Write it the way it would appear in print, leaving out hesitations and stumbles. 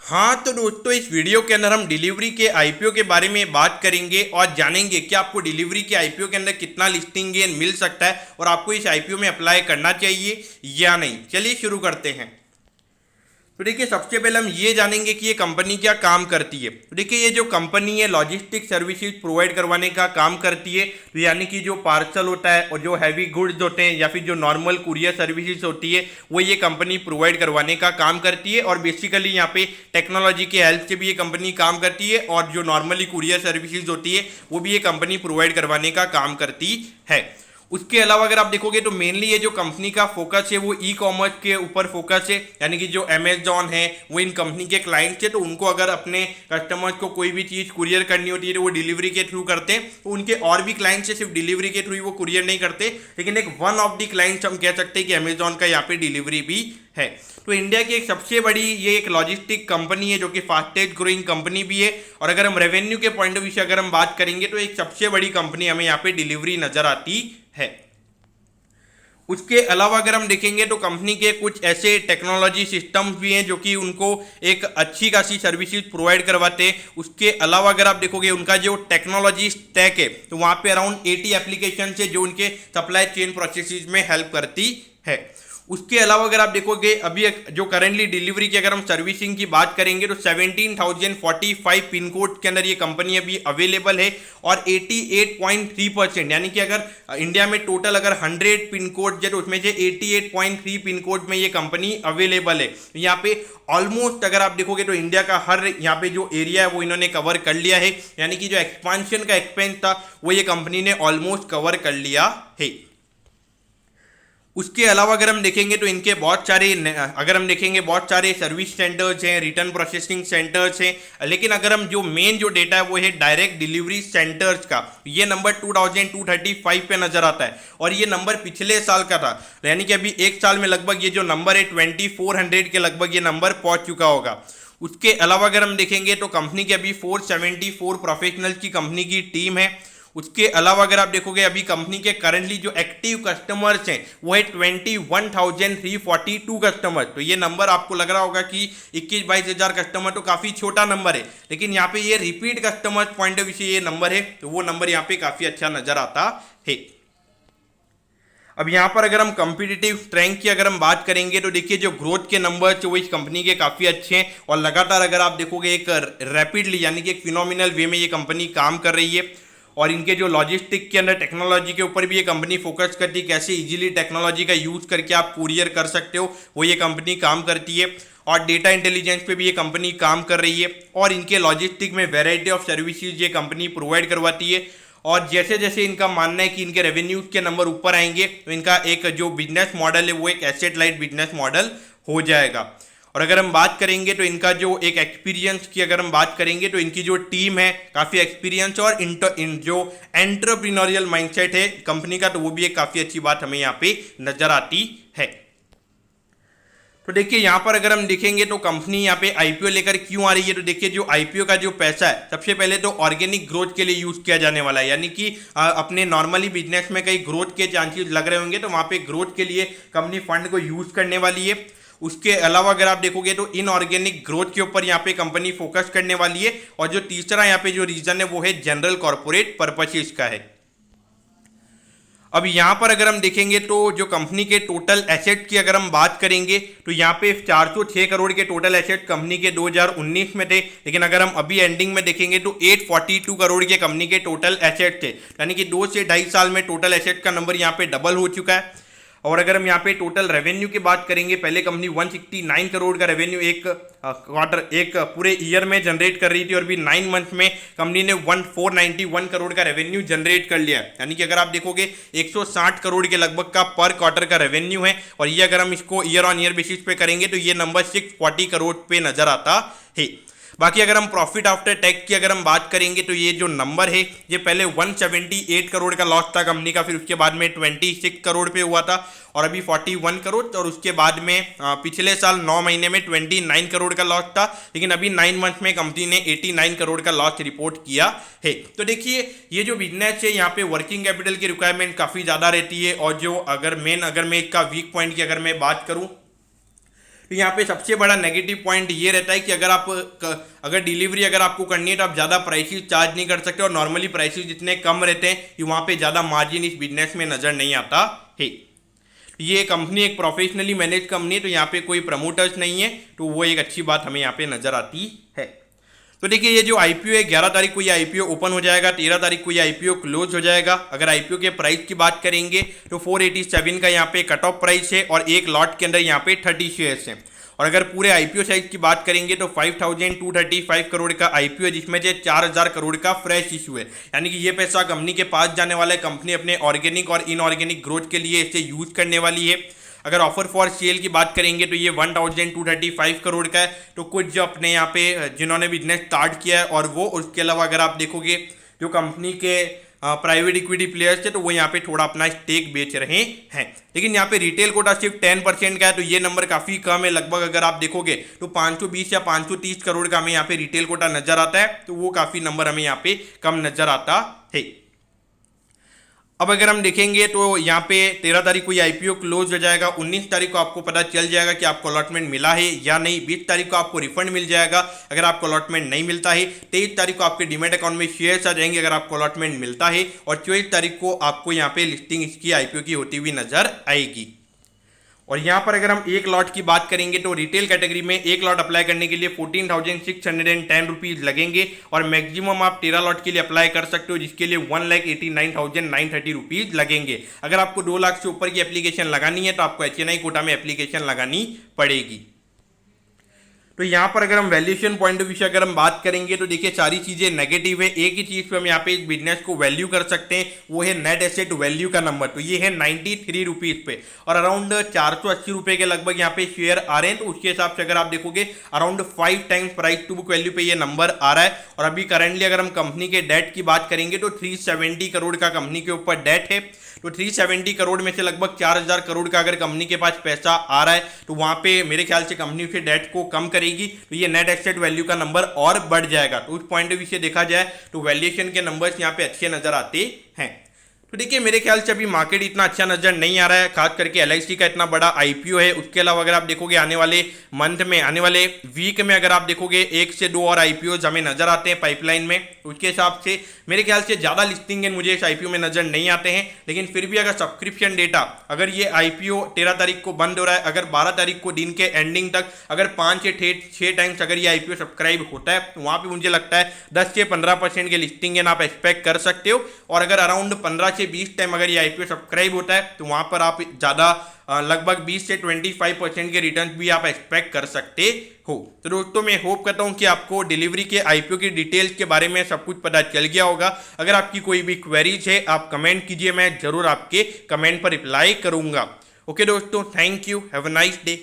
हाँ तो दोस्तों, इस वीडियो के अंदर हम डिलीवरी के आईपीओ के बारे में बात करेंगे और जानेंगे कि आपको डिलीवरी के आईपीओ के अंदर कितना लिस्टिंग गेन मिल सकता है और आपको इस आईपीओ में अप्लाई करना चाहिए या नहीं। चलिए शुरू करते हैं। तो देखिए, सबसे पहले हम ये जानेंगे कि ये कंपनी क्या काम करती है। तो देखिए, ये जो कंपनी है लॉजिस्टिक सर्विसेज प्रोवाइड करवाने का काम करती है। तो यानी कि जो पार्सल होता है और जो हैवी गुड्स होते हैं या फिर जो नॉर्मल कुरियर सर्विसेज होती है वो ये कंपनी प्रोवाइड करवाने का काम करती है। और बेसिकली यहाँ पे टेक्नोलॉजी के हेल्प से भी ये कंपनी काम करती है और जो नॉर्मली कुरियर सर्विसेज होती है वो भी ये कंपनी प्रोवाइड करवाने का काम करती है। उसके अलावा अगर आप देखोगे तो मेनली ये जो कंपनी का फोकस है वो ई कॉमर्स के ऊपर फोकस है। यानी कि जो अमेजॉन है वो इन कंपनी के क्लाइंट्स है, तो उनको अगर अपने कस्टमर्स को कोई भी चीज़ कुरियर करनी होती है तो वो डिलीवरी के थ्रू करते हैं। तो उनके और भी क्लाइंट्स है, सिर्फ डिलीवरी के थ्रू ही वो कुरियर नहीं करते, लेकिन एक वन ऑफ द क्लाइंट्स हम कह सकते हैं कि अमेजॉन का यहाँ पे डिलीवरी भी है। तो इंडिया की एक सबसे बड़ी ये एक लॉजिस्टिक कंपनी है जो कि फास्टेस्ट ग्रोइंग कंपनी भी है। और अगर हम रेवेन्यू के पॉइंट ऑफ व्यू से अगर हम बात करेंगे तो एक सबसे बड़ी कंपनी हमें यहाँ पे डिलीवरी नजर आती है। उसके अलावा अगर हम देखेंगे तो कंपनी के कुछ ऐसे टेक्नोलॉजी सिस्टम्स भी हैं जो कि उनको एक अच्छी खासी सर्विसेज प्रोवाइड करवाते हैं। उसके अलावा अगर आप देखोगे उनका जो टेक्नोलॉजी स्टैक है तो वहाँ पे अराउंड 80 एप्लीकेशन है जो उनके सप्लाई चेन प्रोसेसेस में हेल्प करती है। उसके अलावा अगर आप देखोगे अभी जो करेंटली डिलीवरी की अगर हम सर्विसिंग की बात करेंगे तो 17,045 पिन कोड के अंदर ये कंपनी अभी अवेलेबल है। और 88.3% यानी कि अगर इंडिया में टोटल अगर 100 पिन कोड है तो उसमें से 88.3 पिन कोड में ये कंपनी अवेलेबल है। यहाँ पे ऑलमोस्ट अगर आप देखोगे तो इंडिया का हर यहाँ पे जो एरिया है वो इन्होंने कवर कर लिया है। यानी कि जो एक्सपांशन का एक्सपेंस था वो ये कंपनी ने ऑलमोस्ट कवर कर लिया है। उसके अलावा अगर हम देखेंगे तो इनके बहुत सारे सर्विस सेंटर्स हैं, रिटर्न प्रोसेसिंग सेंटर्स हैं। लेकिन अगर हम जो मेन जो डेटा है वो है डायरेक्ट डिलीवरी सेंटर्स का, ये नंबर 2235 पे नजर आता है और ये नंबर पिछले साल का था। यानी कि अभी एक साल में लगभग ये जो नंबर है 2400 के लगभग ये नंबर पहुंच चुका होगा। उसके अलावा अगर हम देखेंगे तो कंपनी के अभी 474 प्रोफेशनल की कंपनी की टीम है। उसके अलावा अगर आप देखोगे अभी कंपनी के करंटली जो एक्टिव कस्टमर्स हैं वो है 21,342 कस्टमर। तो ये नंबर आपको लग रहा होगा कि 21-22 हज़ार कस्टमर तो काफ़ी छोटा नंबर है, लेकिन यहाँ पे ये repeat customer point of view से ये नंबर है तो वो नंबर यहाँ पे काफ़ी अच्छा नजर आता है। अब यहाँ पर अगर हम कम्पिटिटिव स्ट्रेंथ की अगर हम बात करेंगे तो देखिए जो ग्रोथ के नंबर्स वो इस कंपनी के काफ़ी अच्छे हैं और लगातार अगर आप देखोगे एक रैपिडली यानी कि एक फिनोमिनल वे में ये कंपनी काम कर रही है। और इनके जो लॉजिस्टिक के अंदर टेक्नोलॉजी के ऊपर भी ये कंपनी फोकस करती है, कैसे इजीली टेक्नोलॉजी का यूज़ करके आप कुरियर कर सकते हो वो ये कंपनी काम करती है। और डेटा इंटेलिजेंस पे भी ये कंपनी काम कर रही है और इनके लॉजिस्टिक में वेराइटी ऑफ सर्विसेज ये कंपनी प्रोवाइड करवाती है। और जैसे जैसे इनका मानना है कि इनके रेवेन्यूज के नंबर ऊपर आएंगे तो इनका एक जो बिजनेस मॉडल है वो एक एसेट लाइट बिजनेस मॉडल हो जाएगा। और अगर हम बात करेंगे तो इनका जो एक एक्सपीरियंस की अगर हम बात करेंगे तो इनकी जो टीम है काफ़ी एक्सपीरियंस और जो एंटरप्रेन्योरियल माइंडसेट है कंपनी का तो वो भी एक काफ़ी अच्छी बात हमें यहाँ पे नजर आती है। तो देखिए यहाँ पर अगर हम देखेंगे तो कंपनी यहाँ पे आईपीओ लेकर क्यों आ रही है, तो देखिए जो आईपीओ का जो पैसा है सबसे पहले तो ऑर्गेनिक ग्रोथ के लिए यूज किया जाने वाला है। यानी कि अपने नॉर्मली बिजनेस में कई ग्रोथ के चांसेस लग रहे होंगे तो वहाँ पे ग्रोथ के लिए कंपनी फंड को यूज करने वाली है। उसके अलावा अगर आप देखोगे तो इनऑर्गेनिक ग्रोथ के ऊपर यहाँ पे कंपनी फोकस करने वाली है। और जो तीसरा यहाँ पे जो रीजन है वो है जनरल कॉर्पोरेट पर्पसेस का है। अब यहाँ पर अगर हम देखेंगे तो जो कंपनी के टोटल एसेट की अगर हम बात करेंगे तो यहाँ पे 406 करोड़ के टोटल एसेट कंपनी के 2019 में थे, लेकिन अगर हम अभी एंडिंग में देखेंगे तो 842 करोड़ के कंपनी के टोटल एसेट थे। यानी कि 2 से 2.5 साल में टोटल एसेट का नंबर यहाँ पे डबल हो चुका है। और अगर हम यहाँ पे टोटल रेवेन्यू की बात करेंगे, पहले कंपनी 169 करोड़ का रेवेन्यू एक पूरे ईयर में जनरेट कर रही थी और भी 9 मंथ में कंपनी ने 491 करोड़ का रेवेन्यू जनरेट कर लिया। यानी कि अगर आप देखोगे 160 करोड़ के लगभग का पर क्वार्टर का रेवेन्यू है। और ये अगर हम इसको ईयर ऑन ईयर बेसिस पे करेंगे तो ये नंबर 640 करोड़ पे नजर आता है। बाकी अगर हम प्रॉफिट आफ्टर टैक्स की अगर हम बात करेंगे तो ये जो नंबर है ये पहले 178 करोड़ का लॉस था कंपनी का, फिर उसके बाद में 26 करोड़ पे हुआ था और अभी 41 करोड़, और उसके बाद में पिछले साल 9 महीने में 29 करोड़ का लॉस था, लेकिन अभी 9 मंथ में कंपनी ने 89 करोड़ का लॉस रिपोर्ट किया है। तो देखिए ये जो बिजनेस है यहाँ पे वर्किंग कैपिटल की रिक्वायरमेंट काफ़ी ज़्यादा रहती है। और जो अगर मैं इसका वीक पॉइंट की अगर मैं बात करूँ तो यहाँ पे सबसे बड़ा नेगेटिव पॉइंट ये रहता है कि अगर डिलीवरी अगर आपको करनी है तो आप ज़्यादा प्राइसेस चार्ज नहीं कर सकते, और नॉर्मली प्राइसेस जितने कम रहते हैं कि वहाँ पे ज़्यादा मार्जिन इस बिजनेस में नज़र नहीं आता है। ये कंपनी एक प्रोफेशनली मैनेज कंपनी है, तो यहाँ पे कोई प्रमोटर्स नहीं है, तो वो एक अच्छी बात हमें यहाँ पे नज़र आती है। तो देखिए ये जो आईपीओ है 11 तारीख को ये आईपीओ ओपन हो जाएगा, 13 तारीख को ये आईपीओ क्लोज हो जाएगा। अगर आईपीओ के प्राइस की बात करेंगे तो 487 का यहाँ पे कट ऑफ प्राइस है, और एक लॉट के अंदर यहाँ पे 30 शेयर्स हैं। और अगर पूरे आईपीओ साइज की बात करेंगे तो 5235 करोड़ का आईपीओ है, जिसमें से 4000 करोड़ का फ्रेश इशू है, यानी कि ये पैसा कंपनी के पास जाने वाला है। कंपनी अपने ऑर्गेनिक और इनऑर्गेनिक ग्रोथ के लिए इसे यूज करने वाली है। अगर ऑफर फॉर सेल की बात करेंगे तो ये 1235 करोड़ का है। तो कुछ जो अपने यहाँ पे जिन्होंने बिजनेस स्टार्ट किया है और वो, उसके अलावा अगर आप देखोगे जो कंपनी के प्राइवेट इक्विटी प्लेयर्स थे तो वो यहाँ पे थोड़ा अपना स्टेक बेच रहे हैं। लेकिन यहाँ पे रिटेल कोटा सिर्फ 10% का है, तो ये नंबर काफ़ी कम है। लगभग अगर आप देखोगे तो 520 या 530 करोड़ का हमें यहाँ पे रिटेल कोटा नजर आता है, तो वो काफ़ी नंबर हमें यहाँ पे कम नजर आता है। अब अगर हम देखेंगे तो यहाँ पे 13 तारीख को ये आईपीओ क्लोज हो जाएगा। 19 तारीख को आपको पता चल जाएगा कि आपको अलॉटमेंट मिला है या नहीं। 20 तारीख को आपको रिफंड मिल जाएगा अगर आपको अलॉटमेंट नहीं मिलता है। 23 तारीख को आपके डीमैट अकाउंट में शेयर्स आ जाएंगे अगर आपको अलॉटमेंट मिलता है। और 24 तारीख को आपको यहाँ पे लिस्टिंग इसकी आईपीओ की होती हुई नजर आएगी। और यहाँ पर अगर हम एक लॉट की बात करेंगे तो रिटेल कैटेगरी में एक लॉट अप्लाई करने के लिए 14,610 रुपीज़ लगेंगे, और मैक्सिमम आप 13 लॉट के लिए अप्लाई कर सकते हो, जिसके लिए 1,89,930 रुपीज़ लगेंगे। अगर आपको 2 लाख से ऊपर की एप्लीकेशन लगानी है तो आपको HNI कोटा में एप्लीकेशन लगानी पड़ेगी। तो यहाँ पर अगर हम वैल्यूएशन पॉइंट ऑफ व्यू से अगर हम बात करेंगे तो देखिए सारी चीज़ें नेगेटिव है। एक ही चीज़ पे हम यहाँ पे इस बिजनेस को वैल्यू कर सकते हैं, वो है नेट एसेट वैल्यू का नंबर। तो ये है 93 रुपीज़ पे, और अराउंड 480 रुपये के लगभग यहाँ पे शेयर आ रहे हैं। तो उसके हिसाब से अगर आप देखोगे around 5 times price to book value पे ये नंबर आ रहा है। और अभी करंटली अगर हम कंपनी के डेट की बात करेंगे तो 370 करोड़ का कंपनी के ऊपर डेट है। तो 370 करोड़ में से लगभग 4000 करोड़ का अगर कंपनी के पास पैसा आ रहा है तो वहां पे मेरे ख्याल से कंपनी उसे डेट को कम करेगी, तो ये नेट एसेट वैल्यू का नंबर और बढ़ जाएगा। तो उस पॉइंट ऑफ व्यू से देखा जाए तो वैल्यूएशन के नंबर्स यहाँ पे अच्छे नजर आते हैं। तो देखिए मेरे ख्याल से अभी मार्केट इतना अच्छा नजर नहीं आ रहा है, खास करके LIC का इतना बड़ा आईपीओ है। उसके अलावा अगर आप देखोगे आने वाले मंथ में, आने वाले वीक में अगर आप देखोगे 1 से 2 और आईपीओ हमें नजर आते हैं पाइपलाइन में। उसके हिसाब से मेरे ख्याल से ज़्यादा लिस्टिंग मुझे इस आईपीओ में नजर नहीं आते हैं। लेकिन फिर भी अगर सब्सक्रिप्शन डेटा, अगर ये आईपीओ 13 तारीख को बंद हो रहा है, अगर 12 तारीख को दिन के एंडिंग तक अगर 5 से 6 टाइम्स अगर ये आईपीओ सब्सक्राइब होता है तो वहाँ पर मुझे लगता है 10 से 15% के लिस्टिंग आप एक्सपेक्ट कर सकते हो। और अगर अराउंड 15 से 20 टाइम अगर ये आईपीओ सब्सक्राइब होता है तो वहां पर आप ज़्यादा लगभग 20 से 25% के रिटर्न भी आप एक्सपेक्ट कर सकते हो। तो दोस्तों मैं होप करता हूं कि आपको डिलीवरी के आईपीओ की डिटेल्स के बारे में सब कुछ पता चल गया होगा। अगर आपकी कोई भी क्वेरीज है आप कमेंट कीजिए, मैं जरूर आपके कमेंट पर रिप्लाई करूंगा। ओके दोस्तों, thank you, have a nice day.